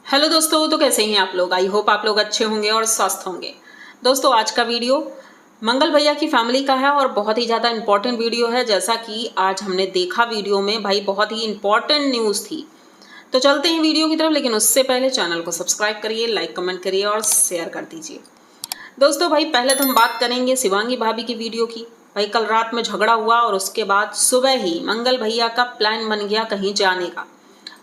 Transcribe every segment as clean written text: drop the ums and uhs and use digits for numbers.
Hello दोस्तों, तो कैसे हैं आप लोग। आई होप आप लोग अच्छे होंगे और स्वस्थ होंगे। दोस्तों, आज का वीडियो मंगल भैया की फैमिली का है और बहुत ही ज़्यादा इम्पोर्टेंट वीडियो है। जैसा कि आज हमने देखा वीडियो में, भाई बहुत ही इम्पोर्टेंट न्यूज़ थी। तो चलते हैं वीडियो की तरफ, लेकिन उससे पहले चैनल को सब्सक्राइब करिए, लाइक कमेंट करिए और शेयर कर दीजिए। दोस्तों भाई, पहले तो हम बात करेंगे शिवांगी भाभी की वीडियो की। भाई कल रात में झगड़ा हुआ और उसके बाद सुबह ही मंगल भैया का प्लान बन गया कहीं जाने का।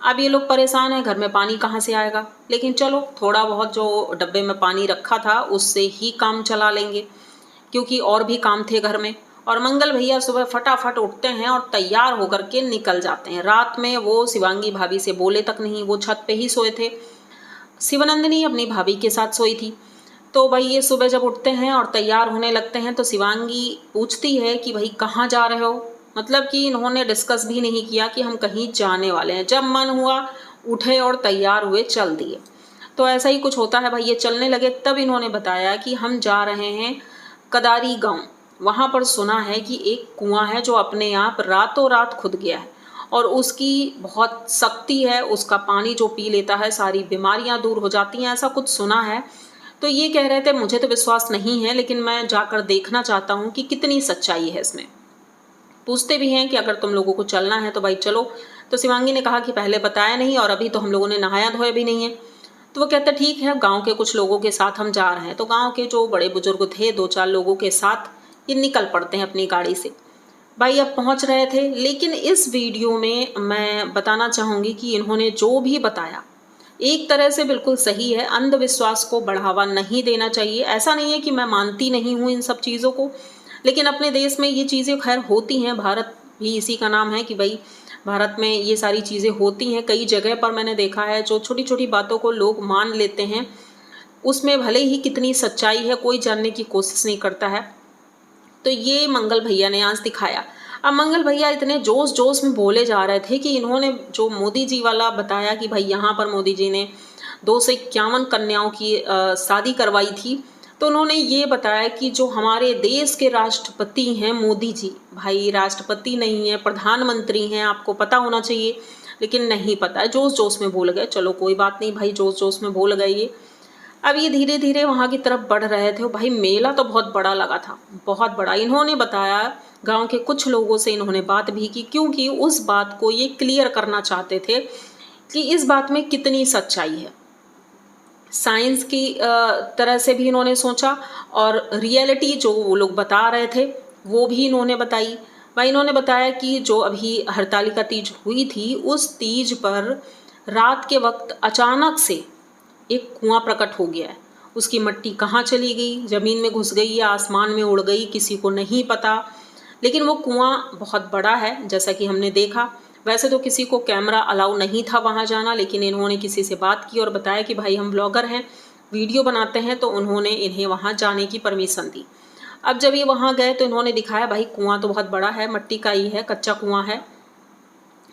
अब ये लोग परेशान हैं, घर में पानी कहाँ से आएगा। लेकिन चलो, थोड़ा बहुत जो डब्बे में पानी रखा था उससे ही काम चला लेंगे, क्योंकि और भी काम थे घर में। और मंगल भैया सुबह फटाफट उठते हैं और तैयार होकर के निकल जाते हैं। रात में वो शिवांगी भाभी से बोले तक नहीं, वो छत पे ही सोए थे। शिवनंदिनी अपनी भाभी के साथ सोई थी। तो भाई ये सुबह जब उठते हैं और तैयार होने लगते हैं तो शिवांगी पूछती है कि भाई कहाँ जा रहे हो। मतलब कि इन्होंने डिस्कस भी नहीं किया कि हम कहीं जाने वाले हैं। जब मन हुआ उठे और तैयार हुए, चल दिए। तो ऐसा ही कुछ होता है भाई। ये चलने लगे तब इन्होंने बताया कि हम जा रहे हैं कदारी गांव। वहाँ पर सुना है कि एक कुआं है जो अपने आप रातों रात खुद गया है और उसकी बहुत शक्ति है। उसका पानी जो पी लेता है सारी बीमारियां दूर हो जाती हैं, ऐसा कुछ सुना है। तो ये कह रहे थे, मुझे तो विश्वास नहीं है, लेकिन मैं जाकर देखना चाहता हूँ कि कितनी सच्चाई है इसमें। पूछते भी हैं कि अगर तुम लोगों को चलना है तो भाई चलो। तो शिवांगी ने कहा कि पहले बताया नहीं और अभी तो हम लोगों ने नहाया धोया भी नहीं है। तो वो कहते ठीक है, गांव के कुछ लोगों के साथ हम जा रहे हैं। तो गांव के जो बड़े बुजुर्ग थे, 2-4 लोगों के साथ ये निकल पड़ते हैं अपनी गाड़ी से। भाई अब पहुंच रहे थे, लेकिन इस वीडियो में मैं बताना चाहूँगी कि इन्होंने जो भी बताया एक तरह से बिल्कुल सही है। अंधविश्वास को बढ़ावा नहीं देना चाहिए। ऐसा नहीं है कि मैं मानती नहीं हूँ इन सब चीज़ों को, लेकिन अपने देश में ये चीज़ें खैर होती हैं। भारत भी इसी का नाम है कि भाई भारत में ये सारी चीज़ें होती हैं। कई जगह पर मैंने देखा है जो छोटी छोटी बातों को लोग मान लेते हैं, उसमें भले ही कितनी सच्चाई है कोई जानने की कोशिश नहीं करता है। तो ये मंगल भैया ने आज दिखाया। अब मंगल भैया इतने जोश जोश में बोले जा रहे थे कि इन्होंने जो मोदी जी वाला बताया कि भाई यहाँ पर मोदी जी ने 251 कन्याओं की शादी करवाई थी। तो उन्होंने ये बताया कि जो हमारे देश के राष्ट्रपति हैं मोदी जी, भाई राष्ट्रपति नहीं है, प्रधानमंत्री हैं, आपको पता होना चाहिए, लेकिन नहीं पता है, जोश जोश में बोल गए। चलो कोई बात नहीं भाई, जोश जोश में बोल गए ये। अब ये धीरे धीरे वहाँ की तरफ बढ़ रहे थे। भाई मेला तो बहुत बड़ा लगा था, बहुत बड़ा। इन्होंने बताया, गांव के कुछ लोगों से इन्होंने बात भी की, क्योंकि उस बात को ये क्लियर करना चाहते थे कि इस बात में कितनी सच्चाई है। साइंस की तरह से भी इन्होंने सोचा और रियलिटी जो वो लोग बता रहे थे वो भी इन्होंने बताई। भाई इन्होंने बताया कि जो अभी हरतालिका तीज हुई थी, उस तीज पर रात के वक्त अचानक से एक कुआं प्रकट हो गया है। उसकी मिट्टी कहाँ चली गई, ज़मीन में घुस गई या आसमान में उड़ गई, किसी को नहीं पता। लेकिन वो कुआं बहुत बड़ा है जैसा कि हमने देखा। वैसे तो किसी को कैमरा अलाउ नहीं था वहाँ जाना, लेकिन इन्होंने किसी से बात की और बताया कि भाई हम ब्लॉगर हैं, वीडियो बनाते हैं, तो उन्होंने इन्हें वहाँ जाने की परमिशन दी। अब जब ये वहाँ गए तो इन्होंने दिखाया, भाई कुआं तो बहुत बड़ा है, मिट्टी का ही है, कच्चा कुआं है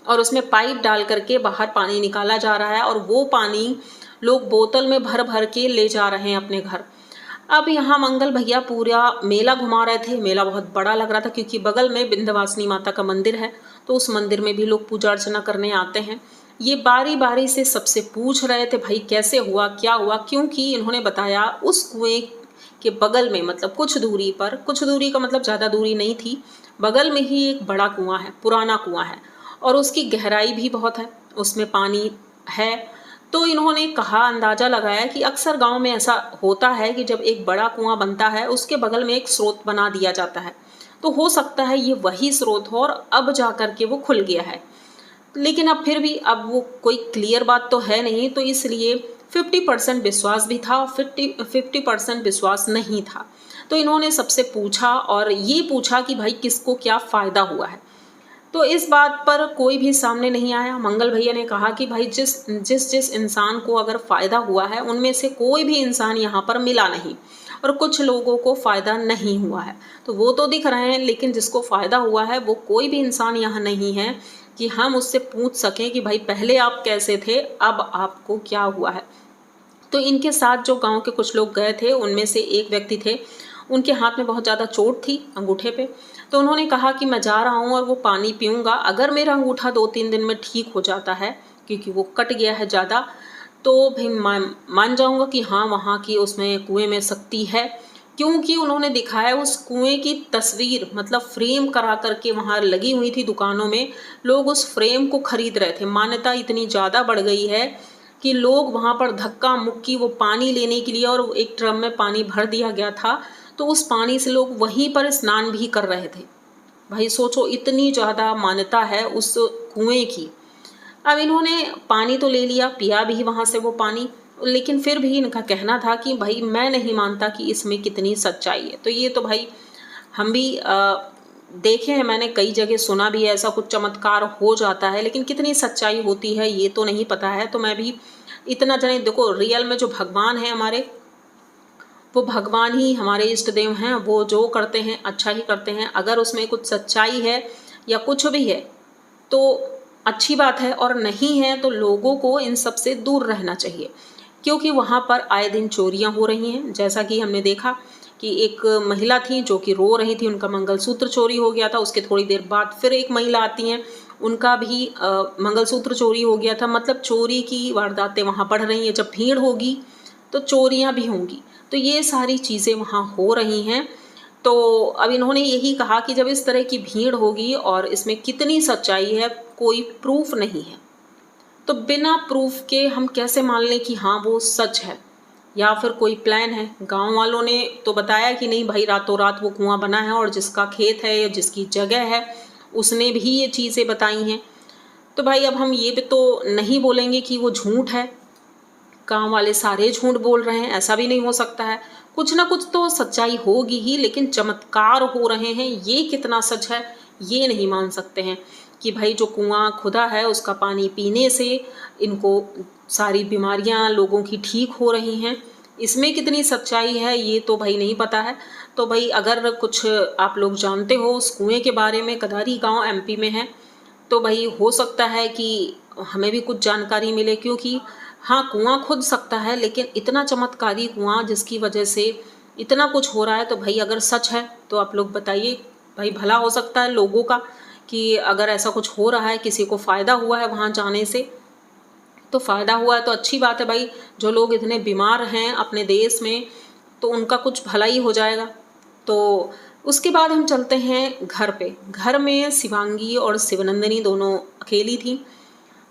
और उसमें पाइप डाल करके बाहर पानी निकाला जा रहा है और वो पानी लोग बोतल में भर भर के ले जा रहे हैं अपने घर। अब यहाँ मंगल भैया पूरा मेला घुमा रहे थे। मेला बहुत बड़ा लग रहा था क्योंकि बगल में विंध्यवासिनी माता का मंदिर है, तो उस मंदिर में भी लोग पूजा अर्चना करने आते हैं। ये बारी बारी से सबसे पूछ रहे थे भाई कैसे हुआ, क्या हुआ, क्योंकि इन्होंने बताया उस कुएं के बगल में, मतलब कुछ दूरी पर, कुछ दूरी का मतलब ज़्यादा दूरी नहीं थी, बगल में ही एक बड़ा कुआं है, पुराना कुआं है और उसकी गहराई भी बहुत है, उसमें पानी है। तो इन्होंने कहा, अंदाज़ा लगाया कि अक्सर गांव में ऐसा होता है कि जब एक बड़ा कुआं बनता है उसके बगल में एक स्रोत बना दिया जाता है, तो हो सकता है ये वही स्रोत हो और अब जा कर के वो खुल गया है। लेकिन अब फिर भी अब वो कोई क्लियर बात तो है नहीं, तो इसलिए 50% विश्वास भी था, 50% विश्वास नहीं था। तो इन्होंने सबसे पूछा और ये पूछा कि भाई किसको क्या फ़ायदा हुआ है। तो इस बात पर कोई भी सामने नहीं आया। मंगल भैया ने कहा कि भाई जिस इंसान को अगर फ़ायदा हुआ है उनमें से कोई भी इंसान यहाँ पर मिला नहीं और कुछ लोगों को फ़ायदा नहीं हुआ है, तो वो तो दिख रहे हैं, लेकिन जिसको फ़ायदा हुआ है वो कोई भी इंसान यहाँ नहीं है कि हम उससे पूछ सकें कि भाई पहले आप कैसे थे, अब आपको क्या हुआ है। तो इनके साथ जो गांव के कुछ लोग गए थे उनमें से एक व्यक्ति थे, उनके हाथ में बहुत ज़्यादा चोट थी अंगूठे पे। तो उन्होंने कहा कि मैं जा रहा हूँ और वो पानी पीऊँगा, अगर मेरा अंगूठा 2-3 दिन में ठीक हो जाता है, क्योंकि वो कट गया है ज़्यादा, तो भाई मान जाऊँगा कि हाँ, वहाँ की उसमें कुएँ में शक्ति है, क्योंकि उन्होंने दिखाया उस कुएँ की तस्वीर, मतलब फ्रेम करा कर के वहाँ लगी हुई थी दुकानों में, लोग उस फ्रेम को खरीद रहे थे। मान्यता इतनी ज़्यादा बढ़ गई है कि लोग वहाँ पर धक्का-मुक्की वो पानी लेने के लिए, और एक ड्रम में पानी भर दिया गया था, तो उस पानी से लोग वहीं पर स्नान भी कर रहे थे। भाई सोचो, इतनी ज़्यादा मान्यता है उस कुएँ की। अब इन्होंने पानी तो ले लिया, पिया भी वहाँ से वो पानी, लेकिन फिर भी इनका कहना था कि भाई मैं नहीं मानता कि इसमें कितनी सच्चाई है। तो ये तो भाई हम भी देखे हैं, मैंने कई जगह सुना भी है ऐसा कुछ चमत्कार हो जाता है, लेकिन कितनी सच्चाई होती है ये तो नहीं पता है। तो मैं भी इतना जाने, देखो रियल में जो भगवान है हमारे, वो भगवान ही हमारे इष्ट देव हैं, वो जो करते हैं अच्छा ही करते हैं। अगर उसमें कुछ सच्चाई है या कुछ भी है तो अच्छी बात है, और नहीं है तो लोगों को इन सब से दूर रहना चाहिए, क्योंकि वहाँ पर आए दिन चोरियाँ हो रही हैं। जैसा कि हमने देखा कि एक महिला थी जो कि रो रही थी, उनका मंगलसूत्र चोरी हो गया था। उसके थोड़ी देर बाद फिर एक महिला आती हैं, उनका भी मंगलसूत्र चोरी हो गया था। मतलब चोरी की वारदातें वहाँ बढ़ रही हैं। जब भीड़ होगी तो चोरियाँ भी होंगी, तो ये सारी चीज़ें वहाँ हो रही हैं। तो अब इन्होंने यही कहा कि जब इस तरह की भीड़ होगी और इसमें कितनी सच्चाई है, कोई प्रूफ नहीं है, तो बिना प्रूफ के हम कैसे मान लें कि हाँ वो सच है, या फिर कोई प्लान है। गांव वालों ने तो बताया कि नहीं भाई, रातों रात वो कुआं बना है, और जिसका खेत है या जिसकी जगह है उसने भी ये चीज़ें बताई हैं। तो भाई अब हम ये भी तो नहीं बोलेंगे कि वो झूठ है, गांव वाले सारे झूठ बोल रहे हैं, ऐसा भी नहीं हो सकता है। कुछ ना कुछ तो सच्चाई होगी ही, लेकिन चमत्कार हो रहे हैं, ये कितना सच है ये नहीं मान सकते हैं। कि भाई जो कुआं खुदा है उसका पानी पीने से इनको सारी बीमारियां लोगों की ठीक हो रही हैं, इसमें कितनी सच्चाई है ये तो भाई नहीं पता है। तो भाई अगर कुछ आप लोग जानते हो उस कुएं के बारे में, कदारी गांव एमपी में है, तो भाई हो सकता है कि हमें भी कुछ जानकारी मिले। क्योंकि हाँ, कुआं खुद सकता है, लेकिन इतना चमत्कारी कुआं जिसकी वजह से इतना कुछ हो रहा है, तो भाई अगर सच है तो आप लोग बताइए। भाई भला हो सकता है लोगों का, कि अगर ऐसा कुछ हो रहा है, किसी को फ़ायदा हुआ है वहाँ जाने से, तो फ़ायदा हुआ है तो अच्छी बात है भाई। जो लोग इतने बीमार हैं अपने देश में, तो उनका कुछ भला ही हो जाएगा। तो उसके बाद हम चलते हैं घर पे। घर में शिवांगी और शिवनंदिनी दोनों अकेली थी,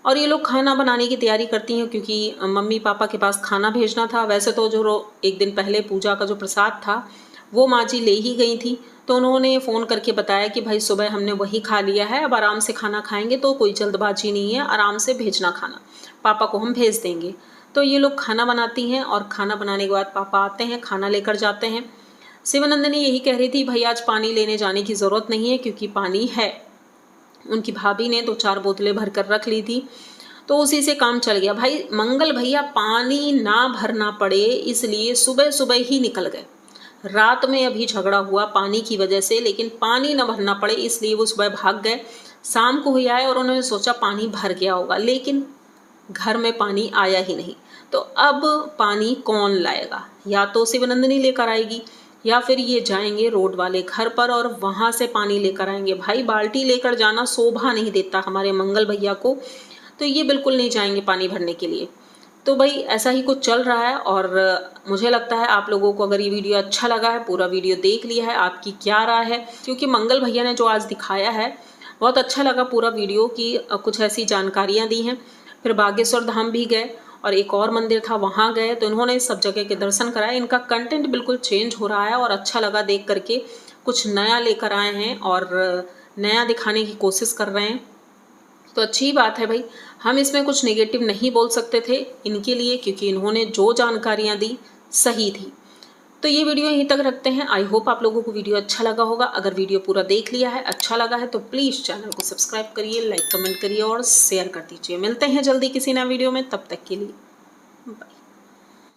और ये लोग खाना बनाने की तैयारी करती हैं, क्योंकि मम्मी पापा के पास खाना भेजना था। वैसे तो जो एक दिन पहले पूजा का जो प्रसाद था वो माँ जी ले ही गई थी, तो उन्होंने फ़ोन करके बताया कि भाई सुबह हमने वही खा लिया है, अब आराम से खाना खाएंगे, तो कोई जल्दबाजी नहीं है, आराम से भेजना खाना, पापा को हम भेज देंगे। तो ये लोग खाना बनाती हैं, और खाना बनाने के बाद पापा आते हैं, खाना लेकर जाते हैं। शिवनंदिनी यही कह रही थी भाई आज पानी लेने जाने की ज़रूरत नहीं है, क्योंकि पानी है। उनकी भाभी ने 2-4 बोतलें भर कर रख ली थी, तो उसी से काम चल गया। भाई मंगल भैया पानी ना भरना पड़े इसलिए सुबह सुबह ही निकल गए। रात में अभी झगड़ा हुआ पानी की वजह से, लेकिन पानी न भरना पड़े इसलिए वो सुबह भाग गए। शाम को ही आए और उन्होंने सोचा पानी भर गया होगा, लेकिन घर में पानी आया ही नहीं। तो अब पानी कौन लाएगा? या तो शिवनंदिनी लेकर आएगी, या फिर ये जाएंगे रोड वाले घर पर और वहाँ से पानी लेकर आएंगे। भाई बाल्टी लेकर जाना शोभा नहीं देता हमारे मंगल भैया को, तो ये बिल्कुल नहीं जाएंगे पानी भरने के लिए। तो भाई ऐसा ही कुछ चल रहा है, और मुझे लगता है आप लोगों को अगर ये वीडियो अच्छा लगा है, पूरा वीडियो देख लिया है, आपकी क्या राय है? क्योंकि मंगल भैया ने जो आज दिखाया है बहुत अच्छा लगा पूरा वीडियो, की कुछ ऐसी जानकारियाँ दी हैं। फिर बागेश्वर धाम भी गए, और एक और मंदिर था वहाँ गए, तो इन्होंने सब जगह के दर्शन कराए। इनका कंटेंट बिल्कुल चेंज हो रहा है, और अच्छा लगा देख करके। कुछ नया लेकर आए हैं और नया दिखाने की कोशिश कर रहे हैं, तो अच्छी बात है भाई। हम इसमें कुछ नेगेटिव नहीं बोल सकते थे इनके लिए, क्योंकि इन्होंने जो जानकारियाँ दी सही थी। तो ये वीडियो यहीं तक रखते हैं। आई होप आप लोगों को वीडियो अच्छा लगा होगा। अगर वीडियो पूरा देख लिया है, अच्छा लगा है, तो प्लीज़ चैनल को सब्सक्राइब करिए, लाइक कमेंट करिए और शेयर कर दीजिए। मिलते हैं जल्दी किसी नए वीडियो में, तब तक के लिए बाय।